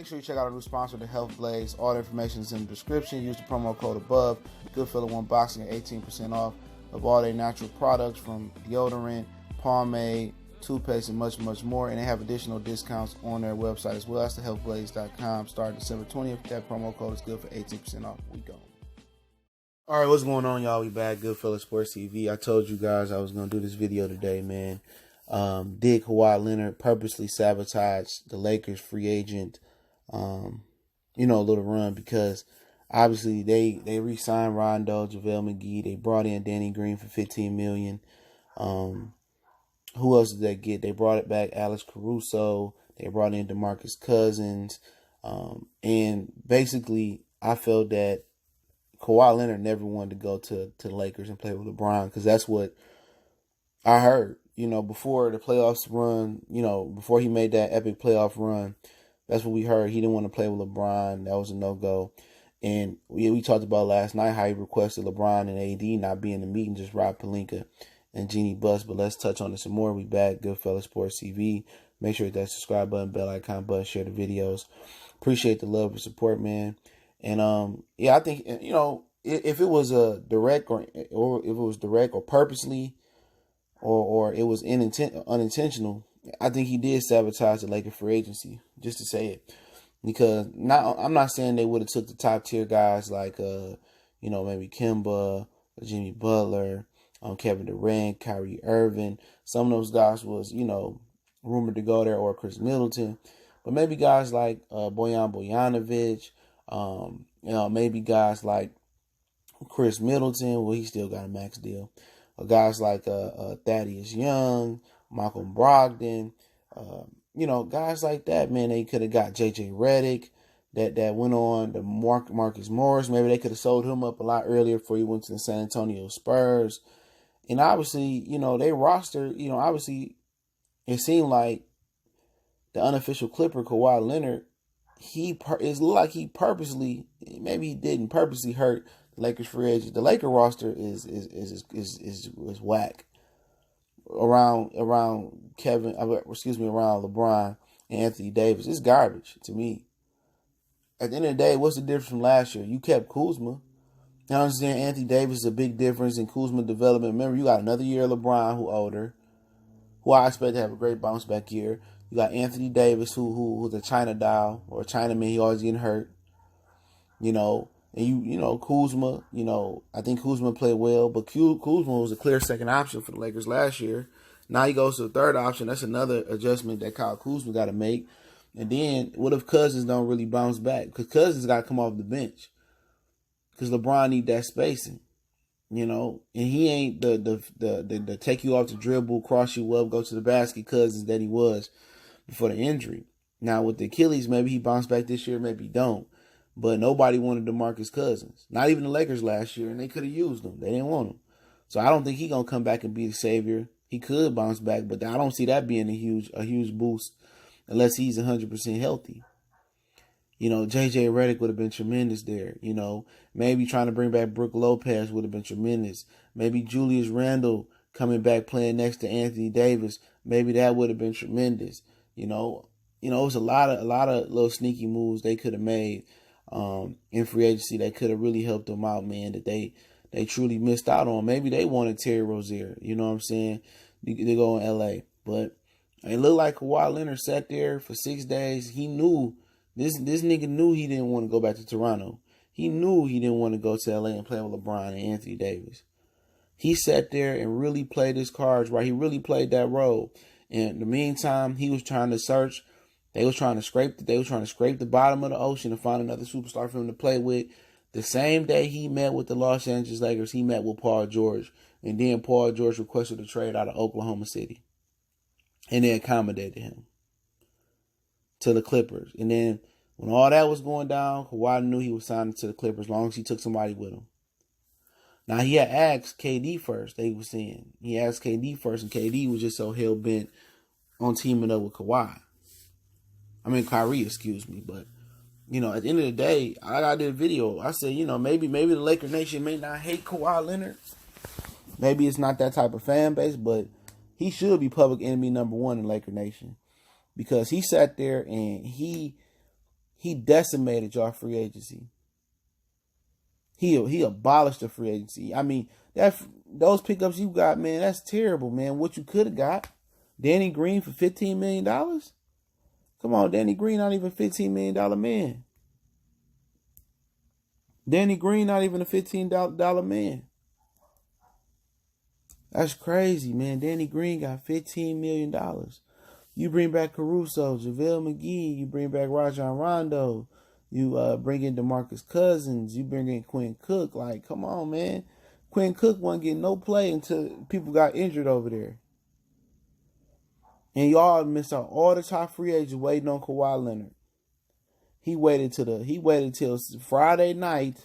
sure you check out our new sponsor, the Health Blaze. All the information is in the description. Use the promo code above. Goodfellow One Boxing at 18% off of all their natural products, from deodorant, pomade, toothpaste, and much, much more. And they have additional discounts on their website as well. That's thehealthblaze.com. Starting December 20th. That promo code is good for 18% off. We go. All right, what's going on, y'all? We back. Goodfellow Sports TV. I told you guys I was going to do this video today, man. Did Kawhi Leonard purposely sabotage the Lakers free agent, little run? Because obviously they re-signed Rondo, JaVale McGee. They brought in Danny Green for $15 million. Who else did they get? They brought it back Alex Caruso. They brought in DeMarcus Cousins. And basically, I felt that Kawhi Leonard never wanted to go to the Lakers and play with LeBron, because that's what I heard. Before the playoffs run, before he made that epic playoff run, that's what we heard. He didn't want to play with LeBron. That was a no-go. And we talked about last night how he requested LeBron and AD not be in the meeting, just Rob Pelinka and Jeannie Buss. But let's touch on it some more. We back, Goodfellow Sports TV. Make sure you hit that subscribe button, bell icon button, share the videos. Appreciate the love and support, man. And I think if it was a direct or if it was direct or purposely, or it was unintentional, I think he did sabotage the Lakers free agency, just to say it. Because I'm not saying they would have took the top tier guys like maybe Kemba, Jimmy Butler, Kevin Durant, Kyrie Irving. Some of those guys was rumored to go there, or Chris Middleton. But maybe guys like Bojan Bojanovic, maybe guys like Chris Middleton. Well, he still got a max deal. Guys like Thaddeus Young, Malcolm Brogdon, guys like that, man. They could have got J.J. Redick that went on to Marcus Morris. Maybe they could have sold him up a lot earlier before he went to the San Antonio Spurs. And obviously, they roster, obviously it seemed like the unofficial Clipper, Kawhi Leonard, it's like he purposely, maybe he didn't purposely hurt the Lakers free agent. The Laker roster is whack around around LeBron and Anthony Davis. It's garbage to me. At the end of the day, what's the difference from last year? You kept Kuzma. I understand Anthony Davis is a big difference in Kuzma development. Remember, you got another year of LeBron, who older, who I expect to have a great bounce back year. You got Anthony Davis, who's a China doll or a Chinaman. He always getting hurt. And Kuzma, I think Kuzma played well, but Kuzma was a clear second option for the Lakers last year. Now he goes to the third option. That's another adjustment that Kyle Kuzma got to make. And then what if Cousins don't really bounce back? Because Cousins got to come off the bench. Because LeBron need that spacing, and he ain't the take you off the dribble, cross you up, go to the basket Cousins that he was before the injury. Now with the Achilles, maybe he bounced back this year, maybe he don't. But nobody wanted DeMarcus Cousins. Not even the Lakers last year, and they could have used him. They didn't want him. So I don't think he's going to come back and be the savior. He could bounce back, but I don't see that being a huge boost unless he's 100% healthy. J.J. Redick would have been tremendous there. Maybe trying to bring back Brook Lopez would have been tremendous. Maybe Julius Randle coming back playing next to Anthony Davis. Maybe that would have been tremendous. It was a lot of little sneaky moves they could have made in free agency that could have really helped them out, man, that they truly missed out on. Maybe they wanted Terry Rozier, you know what I'm saying? They go in L.A. But it looked like Kawhi Leonard sat there for 6 days. He knew, this nigga knew he didn't want to go back to Toronto. He knew he didn't want to go to L.A. and play with LeBron and Anthony Davis. He sat there and really played his cards right. He really played that role. And in the meantime, he was trying to search. They was trying to scrape the bottom of the ocean to find another superstar for him to play with. The same day he met with the Los Angeles Lakers, he met with Paul George. And then Paul George requested a trade out of Oklahoma City. And they accommodated him to the Clippers. And then when all that was going down, Kawhi knew he was signing to the Clippers as long as he took somebody with him. Now, he had asked KD first, they were saying. He asked KD first, and KD was just so hell-bent on teaming up with Kawhi. Kyrie, excuse me. But, at the end of the day, I did a video. I said, maybe the Laker Nation may not hate Kawhi Leonard. Maybe it's not that type of fan base, but he should be public enemy number one in Laker Nation. Because he sat there and he He decimated y'all free agency. He abolished the free agency. I mean, those pickups you got, man, that's terrible, man. What you could have got. Danny Green for $15 million? Come on, Danny Green not even $15 million man. Danny Green not even a $15 man. That's crazy, man. Danny Green got $15 million. You bring back Caruso, JaVale McGee. You bring back Rajon Rondo. You bring in DeMarcus Cousins. You bring in Quinn Cook. Like, come on, man. Quinn Cook wasn't getting no play until people got injured over there. And y'all missed out all the top free agents waiting on Kawhi Leonard. He waited till Friday night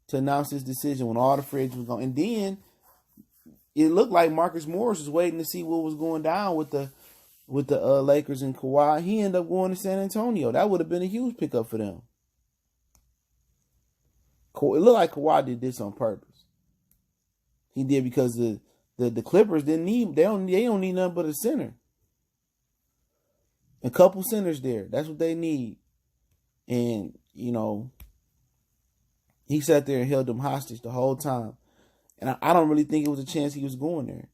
to announce his decision when all the free agents was gone. And then it looked like Marcus Morris was waiting to see what was going down with the Lakers and Kawhi. He ended up going to San Antonio. That would have been a huge pickup for them. It looked like Kawhi did this on purpose. He did because the Clippers didn't need they don't need nothing but a center. A couple centers there. That's what they need. And, you know, he sat there and held them hostage the whole time. And I don't really think it was a chance he was going there.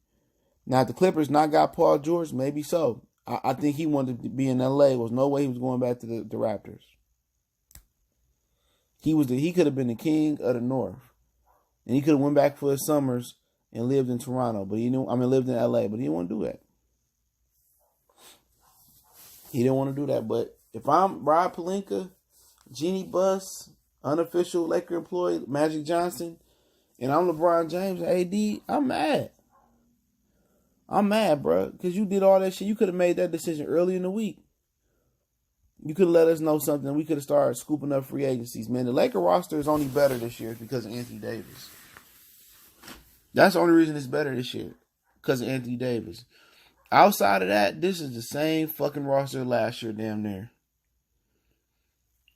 Now, if the Clippers not got Paul George, maybe so. I think he wanted to be in L.A. There was no way he was going back to the Raptors. He could have been the king of the North. And he could have went back for his summers and lived in Toronto. But lived in L.A., but he didn't want to do that. He didn't want to do that. But if I'm Rob Pelinka, Jeannie Buss, unofficial Laker employee, Magic Johnson, and I'm LeBron James and AD, I'm mad. I'm mad, bro, because you did all that shit. You could have made that decision early in the week. You could have let us know something. We could have started scooping up free agencies. Man, the Laker roster is only better this year because of Anthony Davis. That's the only reason it's better this year, because of Anthony Davis. Outside of that, this is the same fucking roster last year, damn near.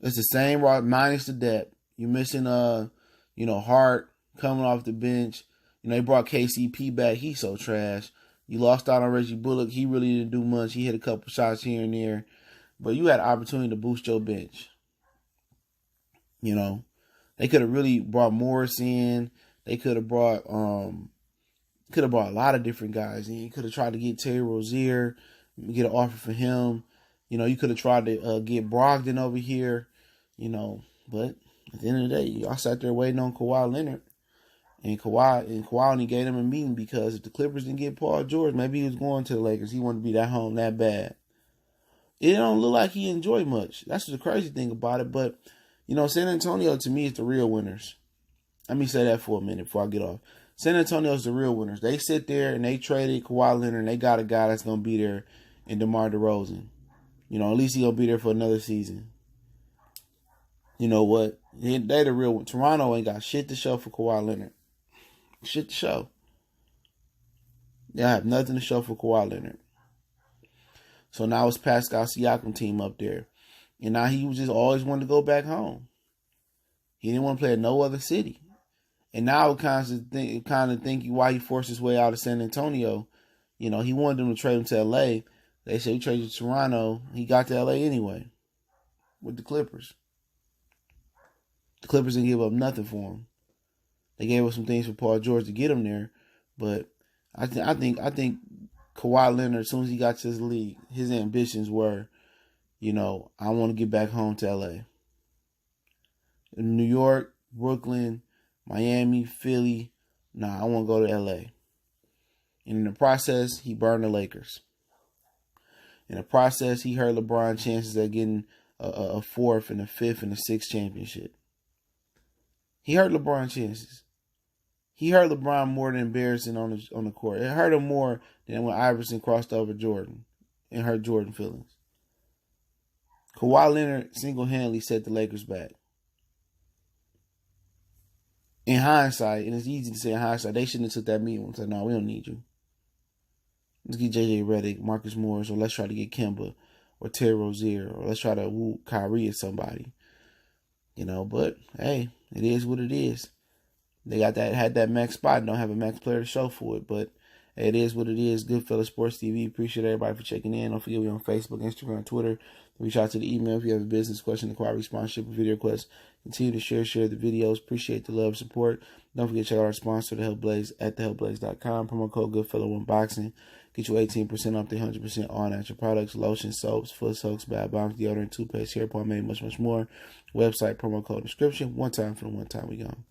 It's the same roster, minus the depth. You're missing, Hart coming off the bench. They brought KCP back. He's so trash. You lost out on Reggie Bullock. He really didn't do much. He hit a couple shots here and there. But you had an opportunity to boost your bench. They could have really brought Morris in. They could have brought a lot of different guys in. You could have tried to get Terry Rozier, get an offer for him. You could have tried to get Brogdon over here. But at the end of the day, y'all sat there waiting on Kawhi Leonard. And Kawhi only gave him a meeting because if the Clippers didn't get Paul George, maybe he was going to the Lakers. He wanted to be that home that bad. It don't look like he enjoyed much. That's the crazy thing about it. But, San Antonio, to me, is the real winners. Let me say that for a minute before I get off. San Antonio is the real winners. They sit there and they traded Kawhi Leonard and they got a guy that's going to be there in DeMar DeRozan. At least he'll be there for another season. You know what? They the real one. Toronto ain't got shit to show for Kawhi Leonard. Shit to show. They have nothing to show for Kawhi Leonard. So now it's Pascal Siakam team up there. And now he was just always wanted to go back home. He didn't want to play in no other city. And now it kind of think why he forced his way out of San Antonio. He wanted them to trade him to L.A. They said he traded to Toronto. He got to L.A. anyway with the Clippers. The Clippers didn't give up nothing for him. They gave us some things for Paul George to get him there, but I think Kawhi Leonard, as soon as he got to his league, his ambitions were, I want to get back home to L.A. In New York, Brooklyn, Miami, Philly, I want to go to L.A. And in the process, he burned the Lakers. In the process, he hurt LeBron's chances at getting a fourth and a fifth and a sixth championship. He hurt LeBron's chances. He hurt LeBron more than embarrassing on the court. It hurt him more than when Iverson crossed over Jordan and hurt Jordan feelings. Kawhi Leonard single-handedly set the Lakers back. In hindsight, and it's easy to say in hindsight, they shouldn't have took that meeting and said, no, we don't need you. Let's get J.J. Redick, Marcus Morris, or let's try to get Kemba or Terry Rozier, or let's try to woo Kyrie or somebody. But hey, it is what it is. They had that max spot and don't have a max player to show for it. But Hey, it is what it is. Goodfellas Sports TV. Appreciate everybody for checking in. Don't forget, we're on Facebook, Instagram, Twitter. Reach out to the email if you have a business question, inquiry, sponsorship, or video request. Continue to share the videos. Appreciate the love, support. Don't forget to check out our sponsor, The Help Blaze, at thehelpblaze.com. Promo code Goodfellow1Boxing. Get you 18% off the 100% all natural products, lotion, soaps, foot soaks, bath bombs, deodorant, toothpaste, hair pomade, much more. Website, promo code, description. One time for the one time we gone.